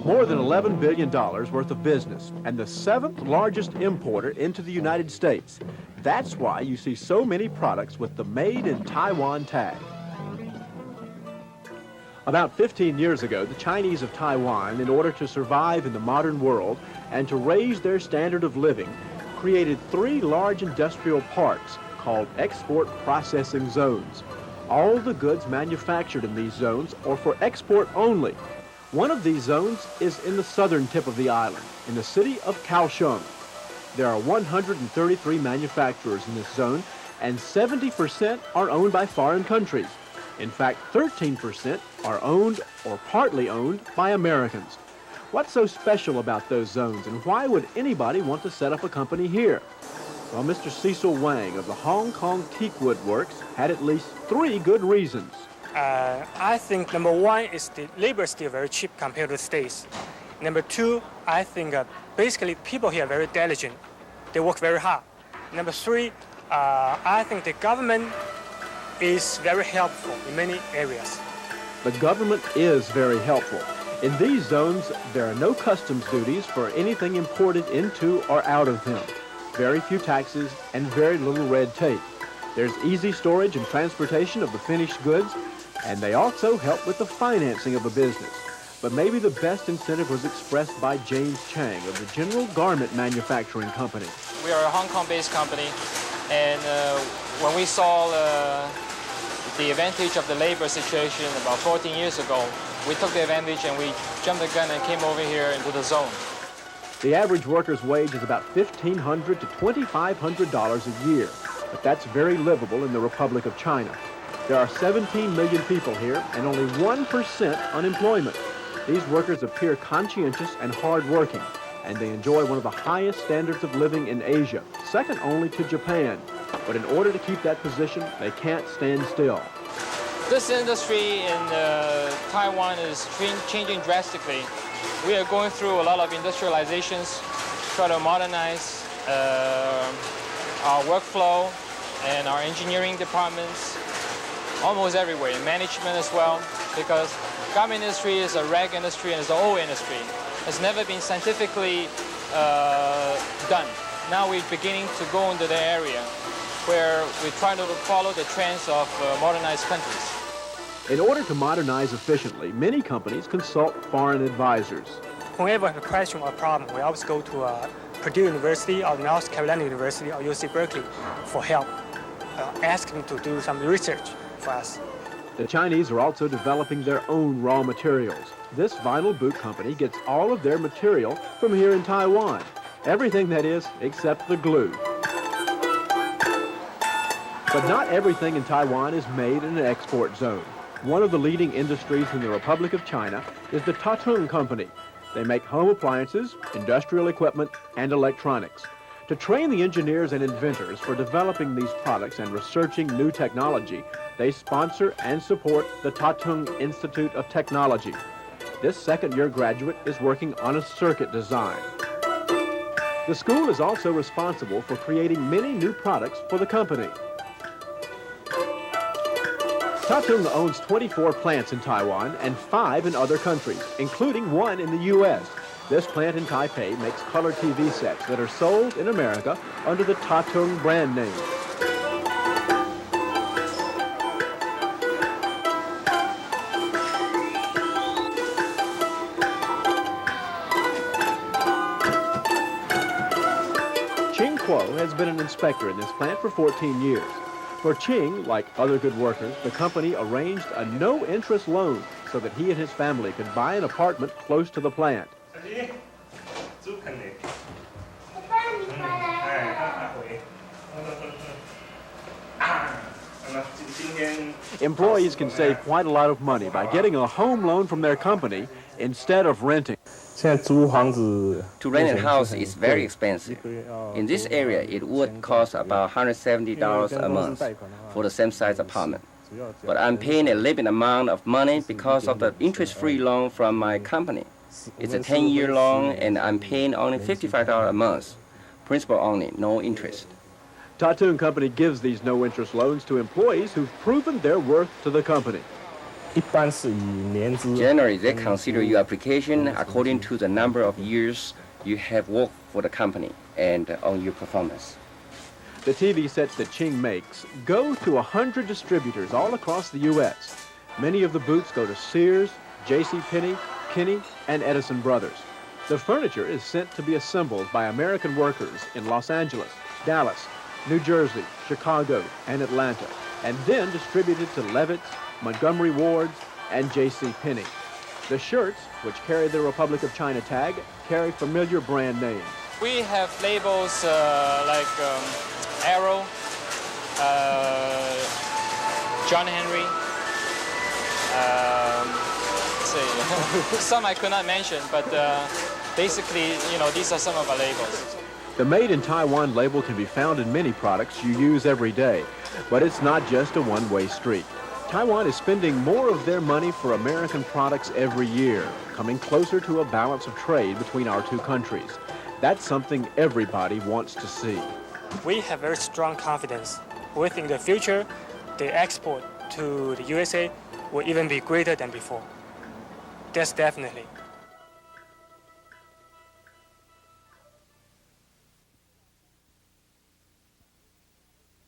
more than $11 billion worth of business, and the 7th largest importer into the United States. That's why you see so many products with the Made in Taiwan tag. About 15 years ago, the Chinese of Taiwan, in order to survive in the modern world and to raise their standard of living, created 3 large industrial parks called export processing zones. All the goods manufactured in these zones are for export only. One of these zones is in the southern tip of the island, in the city of Kaohsiung. There are 133 manufacturers in this zone, and 70% are owned by foreign countries. In fact, 13% are owned or partly owned by Americans. What's so special about those zones, and why would anybody want to set up a company here? Well, Mr. Cecil Wang of the Hong Kong Teakwood Works had at least 3 good reasons. I think number 1 is the labor is still very cheap compared to the States. Number 2, I think basically people here are very diligent. They work very hard. Number 3, I think the government is very helpful in many areas. The government is very helpful. In these zones, there are no customs duties for anything imported into or out of them. Very few taxes and very little red tape. There's easy storage and transportation of the finished goods, and they also help with the financing of a business. But maybe the best incentive was expressed by James Chang of the General Garment Manufacturing Company. We are a Hong Kong-based company, and when we saw the advantage of the labor situation about 14 years ago, we took the advantage and we jumped the gun and came over here into the zone. The average worker's wage is about $1,500 to $2,500 a year, but that's very livable in the Republic of China. There are 17 million people here and only 1% unemployment. These workers appear conscientious and hardworking, and they enjoy one of the highest standards of living in Asia, second only to Japan. But in order to keep that position, they can't stand still. This industry in Taiwan is changing drastically. We are going through a lot of industrializations, try to modernize our workflow and our engineering departments, almost everywhere, in management as well, because garment industry is a rag industry and it's an old industry. It's never been scientifically done. Now we're beginning to go into the area where we try to follow the trends of modernized countries. In order to modernize efficiently, many companies consult foreign advisors. Whenever we have a question or a problem, we always go to Purdue University or North Carolina University or UC Berkeley for help, asking to do some research for us. The Chinese are also developing their own raw materials. This vinyl boot company gets all of their material from here in Taiwan. Everything, that is, except the glue. But not everything in Taiwan is made in an export zone. One of the leading industries in the Republic of China is the Tatung Company. They make home appliances, industrial equipment, and electronics. To train the engineers and inventors for developing these products and researching new technology, they sponsor and support the Tatung Institute of Technology. This second-year graduate is working on a circuit design. The school is also responsible for creating many new products for the company. Tatung owns 24 plants in Taiwan and 5 in other countries, including 1 in the U.S. This plant in Taipei makes color TV sets that are sold in America under the Tatung brand name. Ching Kuo has been an inspector in this plant for 14 years. For Ching, like other good workers, the company arranged a no-interest loan so that he and his family could buy an apartment close to the plant. Employees can save quite a lot of money by getting a home loan from their company instead of renting. To rent a house is very expensive. In this area, it would cost about $170 a month for the same size apartment. But I'm paying a limited amount of money because of the interest-free loan from my company. It's a 10-year loan, and I'm paying only $55 a month. Principal only, no interest. Tatung Company gives these no-interest loans to employees who've proven their worth to the company. Generally, they consider your application according to the number of years you have worked for the company and on your performance. The TV sets that Ching makes go to 100 distributors all across the U.S. Many of the booths go to Sears, JCPenney, Kinney, and Edison Brothers. The furniture is sent to be assembled by American workers in Los Angeles, Dallas, New Jersey, Chicago, and Atlanta, and then distributed to Levitt's, Montgomery Ward's, and JCPenney. The shirts, which carry the Republic of China tag, carry familiar brand names. We have labels like Arrow, John Henry, some I could not mention, but basically, these are some of our labels. The Made in Taiwan label can be found in many products you use every day, but it's not just a one-way street. Taiwan is spending more of their money for American products every year, coming closer to a balance of trade between our two countries. That's something everybody wants to see. We have very strong confidence. We think the future, the export to the USA will even be greater than before. That's definitely.